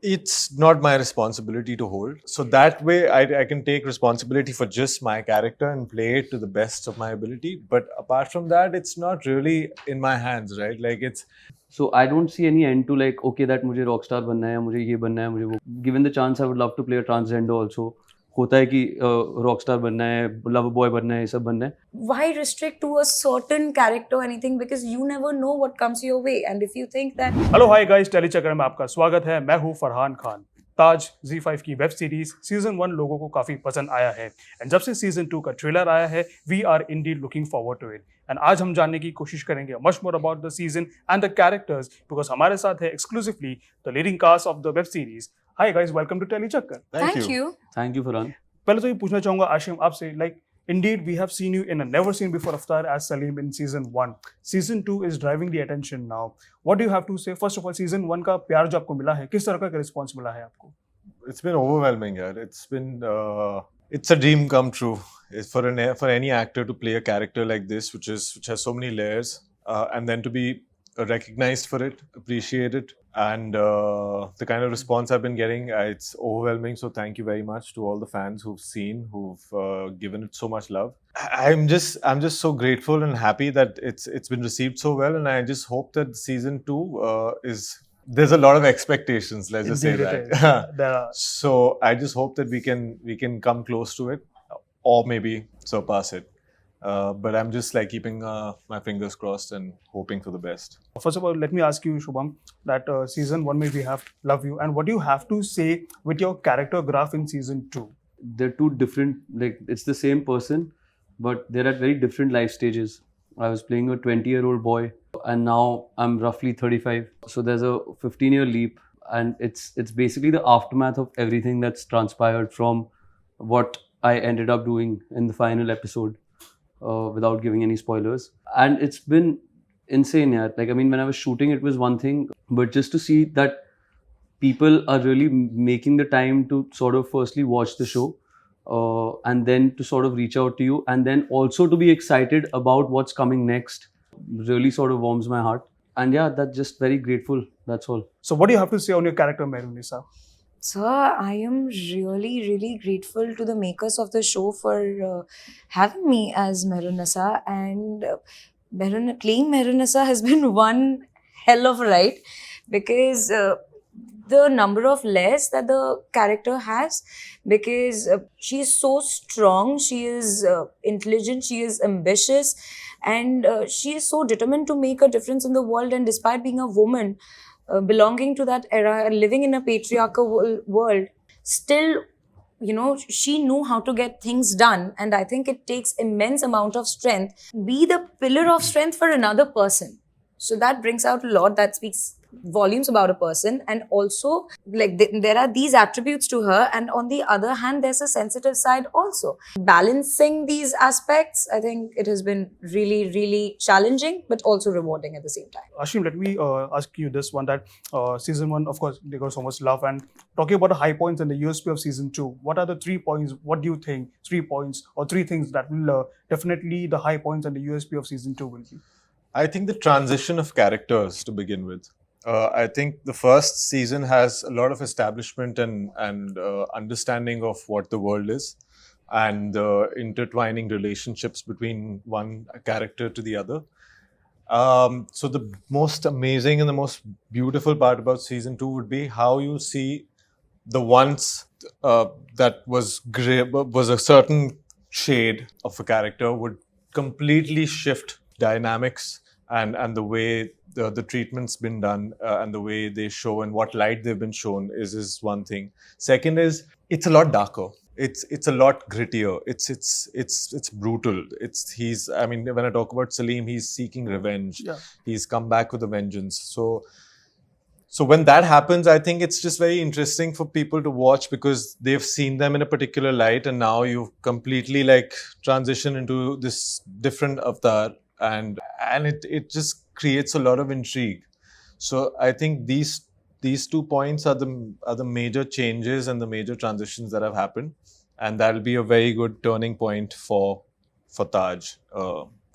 It's not my responsibility to hold. So that way, I can take responsibility for just my character and play it to the best of my ability. But apart from that, it's not really in my hands, right? Like it's. So I don't see any end to like, okay, that मुझे rockstar बनना है, मुझे ये बनना है, मुझे वो. Given the chance, I would love to play a transgender also. होता है कि rockstar बनना है, lover boy बनना है, ये सब बनना है. Why restrict to a certain character or anything? Because you never know what comes your way. And if you think that... hello hi guys, Tellychakkar में आपका स्वागत है. मैं हूं फरहान खान. ताज Z5 की वेब सीरीज सीजन 1 लोगों को काफी पसंद आया है एंड जब से सीजन 2 का ट्रेलर आया है we are indeed looking forward to it. And आज हम जानने की कोशिश करेंगे much more about the season and the characters because हमारे साथ है exclusively the leading cast of the web series. Hi guys, welcome to Tellychakkar. Thank you. Thank you, Farhan. पहले तो ये पूछना चाहूंगा आशिम आपसे, like indeed we have seen you in a never seen before avatar as Salim in season 1. Season 2 is driving the attention now. What do you have to say? First of all, season 1 का प्यार जो आपको मिला है, किस तरह का response मिला है आपको? It's been overwhelming, yaar. It's a dream come true. It's for any actor to play a character like this, which has so many layers, and then to be recognized for it, appreciated, and the kind of response I've been getting, it's overwhelming. So thank you very much to all the fans who've given it so much love. I'm just so grateful and happy that it's been received so well, and I just hope that season 2 is. There's a lot of expectations. Let's just say Indeed, that. So I just hope that we can come close to it, or maybe surpass it. But I'm just like keeping my fingers crossed and hoping for the best. First of all, let me ask you, Shubham, that season 1 में we have love you, and what do you have to say with your character graph in season 2? They're two different, like it's the same person, but they're at very different life stages. I was playing a 20-year-old boy and now I'm roughly 35. So there's a 15-year leap, and it's basically the aftermath of everything that's transpired from what I ended up doing in the final episode, without giving any spoilers. And it's been insane, yeah. Like, I mean, when I was shooting, it was one thing, but just to see that people are really making the time to sort of firstly watch the show, and then to sort of reach out to you, and then also to be excited about what's coming next, really sort of warms my heart. And yeah, that's just very grateful. That's all. So what do you have to say on your character, Mehra? Sir, I am really, really grateful to the makers of the show for having me as Mehra, and playing Mehra has been one hell of a ride, because the number of layers that the character has, because she is so strong, she is intelligent, she is ambitious, and she is so determined to make a difference in the world. And despite being a woman, belonging to that era, living in a patriarchal world, still, you know, she knew how to get things done. And I think it takes immense amount of strength. Be the pillar of strength for another person. So that brings out a lot, that speaks volumes about a person. And also, like, there are these attributes to her, and on the other hand, there's a sensitive side also. Balancing these aspects, I think it has been really, really challenging, but also rewarding at the same time. Ashim, let me ask you this one, that season 1, of course, they got so much love, and talking about the high points and the USP of season 2, what are the 3 points? What do you think 3 points or 3 things that will definitely the high points and the USP of season 2 will be? I think the transition of characters to begin with. I think the first season has a lot of establishment and understanding of what the world is, and intertwining relationships between one character to the other. So the most amazing and the most beautiful part about season 2 would be how you see the once that was a certain shade of a character would completely shift dynamics, and the way the treatment's been done, and the way they show and what light they've been shown is one thing. Second is, it's a lot darker. It's a lot grittier. It's brutal. I mean, when I talk about Salim, he's seeking revenge. Yeah. He's come back with a vengeance. So when that happens, I think it's just very interesting for people to watch, because they've seen them in a particular light, and now you've completely like transitioned into this different avatar, and it just creates a lot of intrigue. So I think these 2 points are the major changes and the major transitions that have happened, and that'll be a very good turning point for Taj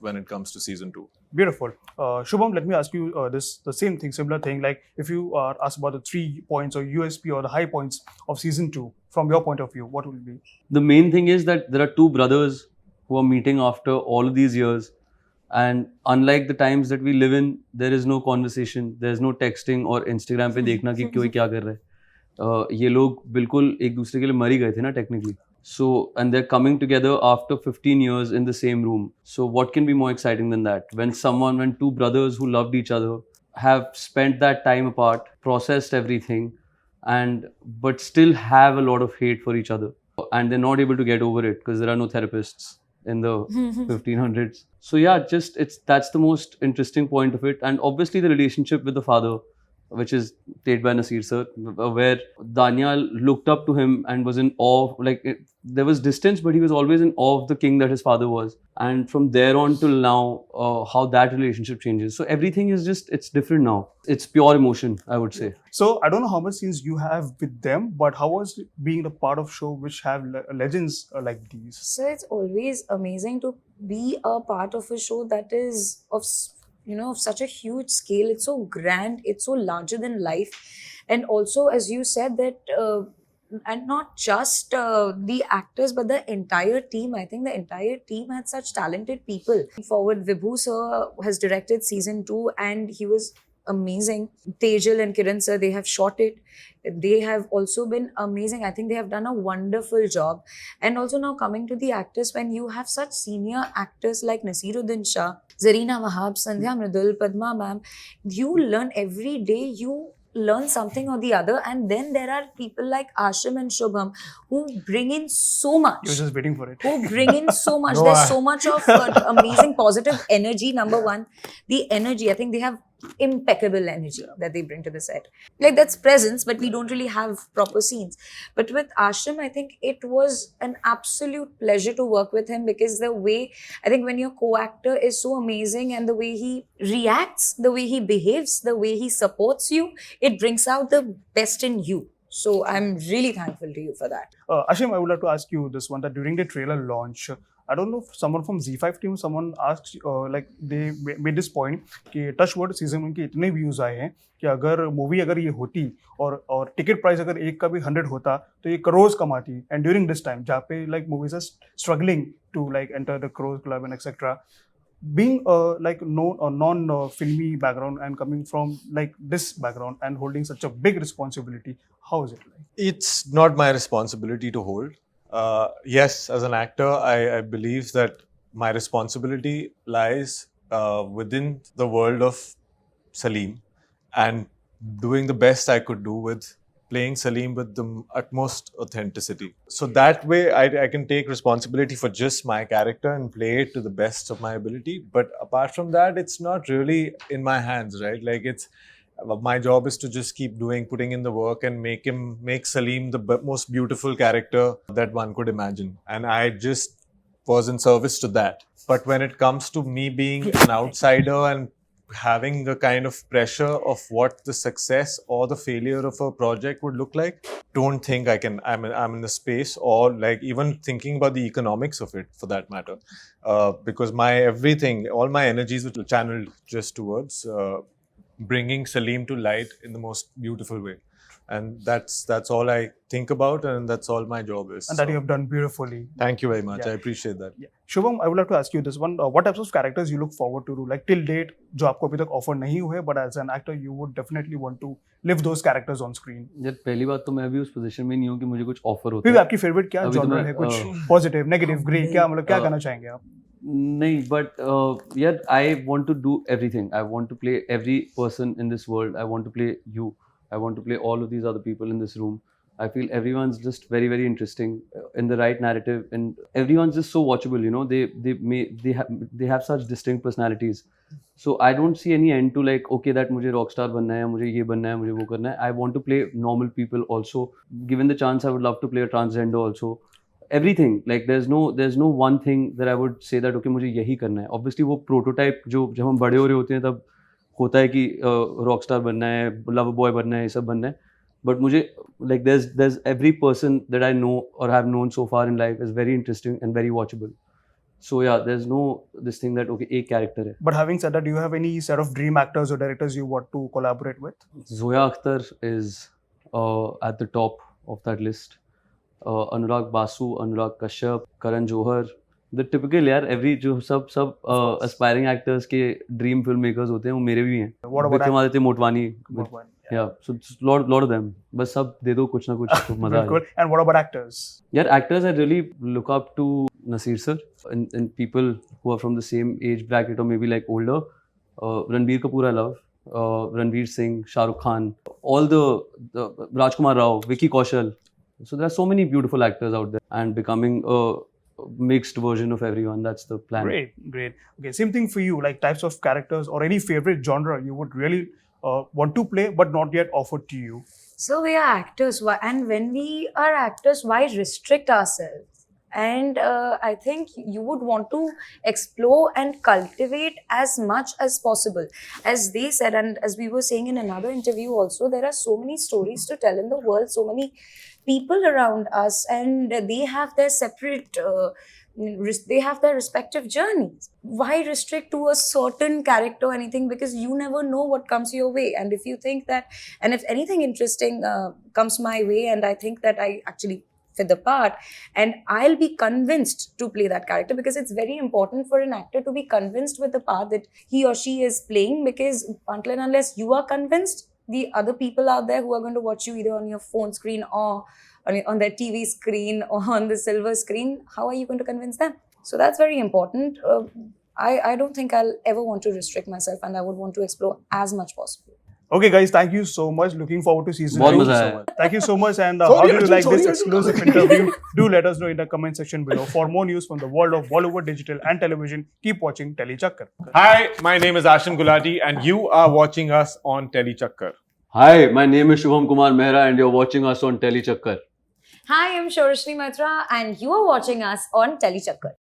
when it comes to season 2. Beautiful. Shubham, let me ask you the same thing, similar thing. Like, if you are asked about the 3 points or USP or the high points of season 2, from your point of view, what will it be? The main thing is that there are two brothers who are meeting after all of these years, and unlike the times that we live in, there is no conversation, there is no texting or Instagram पे देखना कि कोई क्या कर रहा है. ये लोग बिल्कुल एक दूसरे के लिए मर ही गए थे ना technically. So, and they're coming together after 15 years in the same room. So what can be more exciting than that? When two brothers who loved each other have spent that time apart, processed everything, and but still have a lot of hate for each other, and they're not able to get over it because there are no therapists in the 1500s. So yeah, that's the most interesting point of it. And obviously the relationship with the father, which is played by Nasir sir, where Daniel looked up to him and was in awe. There was distance, but he was always in awe of the king that his father was. And from there on till now, how that relationship changes. So everything is it's different now. It's pure emotion, I would say. So I don't know how much scenes you have with them, but how was it being a part of show which have legends like these? So it's always amazing to be a part of a show that is of such a huge scale. It's so grand, it's so larger than life. And also, as you said, that and not just the actors but the entire team. I think the entire team had such talented people. Forward, Vibhu sir has directed season 2 and he was amazing. Tejal and Kiran sir, they have shot it. They have also been amazing. I think they have done a wonderful job. And also now coming to the actors, when you have such senior actors like Nasiruddin Shah, Zarina Wahab, Sandhya Mridul, Padma ma'am, you learn every day. You learn something or the other, and then there are people like Ashim and Shubham who bring in so much. You're just waiting for it. Who bring in so much. There's so much of amazing positive energy. Number one, the energy. I think they have impeccable energy that they bring to the set. Like, that's presence, but we don't really have proper scenes. But with Ashim, I think it was an absolute pleasure to work with him, because the way, I think when your co-actor is so amazing and the way he reacts, the way he behaves, the way he supports you, it brings out the best in you. So I'm really thankful to you for that. Ashim, I would like to ask you this one, that during the trailer launch, I don't know if someone from Z5 team, someone asked, like they made this point कि Touchwood season 1 के इतने views आए हैं कि अगर movie अगर ये होती और टिकट प्राइस अगर एक का भी 100 होता तो ये crores कमाती. And during this time जहाँ पे like movies are struggling to like enter the crores club and etc. Being like non-filmy background and coming from like this background and holding such a big responsibility, how is it like? It's not my responsibility to hold. Yes, as an actor, I believe that my responsibility lies within the world of Salim and doing the best I could do with playing Salim with the utmost authenticity. So that way I can take responsibility for just my character and play it to the best of my ability. But apart from that, it's not really in my hands, right? Like, it's my job is to just keep putting in the work and make Salim the most beautiful character that one could imagine. And I just was in service to that. But when it comes to me being an outsider and having the kind of pressure of what the success or the failure of a project would look like, don't think I'm in the space, or like even thinking about the economics of it for that matter. Because all my energies were channeled just towards bringing Salim to light in the most beautiful way. And that's all I think about, and that's all my job is. And that you have done beautifully. Thank you very much. Yeah. I appreciate that. Yeah. Shubham, I would like to ask you this one. What types of characters you look forward to do? Like till date, जो आपको अभी तक offer नहीं हुए, but as an actor, you would definitely want to live those characters on screen. यार पहली बात तो मैं अभी उस पोजीशन में नहीं हूँ कि मुझे कुछ ऑफर होता फिर है. आपकी फेवरेट क्या अभी तो जॉनर मैं, है? कुछ पॉजिटिव, नेगेटिव, ग्रे, क्या मतलब क्या करना चाहेंगे आप? नहीं, but यार I want to do everything. I want to play every person in this world. I want to play you. I want to play all of these other people in this room. I feel everyone's just very, very interesting in the right narrative, and everyone's just so watchable. You know, they have such distinct personalities. So I don't see any end to like, okay, that मुझे rockstar बनना है, मुझे ये बनना है, मुझे वो करना है. I want to play normal people also. Given the chance, I would love to play a transgender also. Everything, like there's no one thing that I would say that okay मुझे यही करना है. Obviously वो prototype जो जब हम बड़े हो रहे होते हैं तब होता है कि रॉकस्टार बनना है, लव बॉय बनना है, ये सब बनना है. बट मुझे like there's every person that I know or have known so far in life is very interesting and very watchable. So yeah, there's no this thing that okay, एक character है. But having said that, do you have any set of dream actors or directors you want to collaborate with? Zoya Akhtar is at the top of that list. Anurag Basu, Anurag Kashyap, Karan Johar. The typical यार every जो सब aspiring actors के dream filmmakers होते हैं वो मेरे भी हैं. What about Vikramaditya Motwani. What about- Yeah, so it's lot of them. बस सब दे दो कुछ ना कुछ तो मजा आए. Cool. And what about actors? Yeah, actors I really look up to Nasir sir and people who are from the same age bracket or maybe like older. Ranbir Kapoor I love. Ranveer Singh, Shah Rukh Khan, all the Rajkumar Rao, Vicky Kaushal. So there are so many beautiful actors out there and becoming a mixed version of everyone. That's the plan. Great. Okay, same thing for you. Like types of characters or any favorite genre you would really want to play but not yet offered to you. So we are actors, and when we are actors, why restrict ourselves? And I think you would want to explore and cultivate as much as possible. As they said, and as we were saying in another interview also, there are so many stories to tell in the world, so many people around us, and they have their separate they have their respective journeys. Why restrict to a certain character or anything? Because you never know what comes your way. And if you think that, and if anything interesting comes my way, and I think that I actually fit the part, and I'll be convinced to play that character, because it's very important for an actor to be convinced with the part that he or she is playing, because until and unless you are convinced, the other people out there who are going to watch you either on your phone screen or on their TV screen or on the silver screen, how are you going to convince them? So that's very important. I don't think I'll ever want to restrict myself, and I would want to explore as much possible. Okay, guys, thank you so much. Looking forward to season बहुत 2. मजा आया. Thank you so much. And how did you like this exclusive interview? Do let us know in the comment section below. For more news from the world of Bollywood, digital and television, keep watching Tellychakkar. Hi, my name is Ashim Gulati, and you are watching us on Tellychakkar. Hi, my name is Shubham Kumar Mehra and you're watching us on Tellychakkar. Hi, I'm Sauraseni Maitra, and you are watching us on Tellychakkar.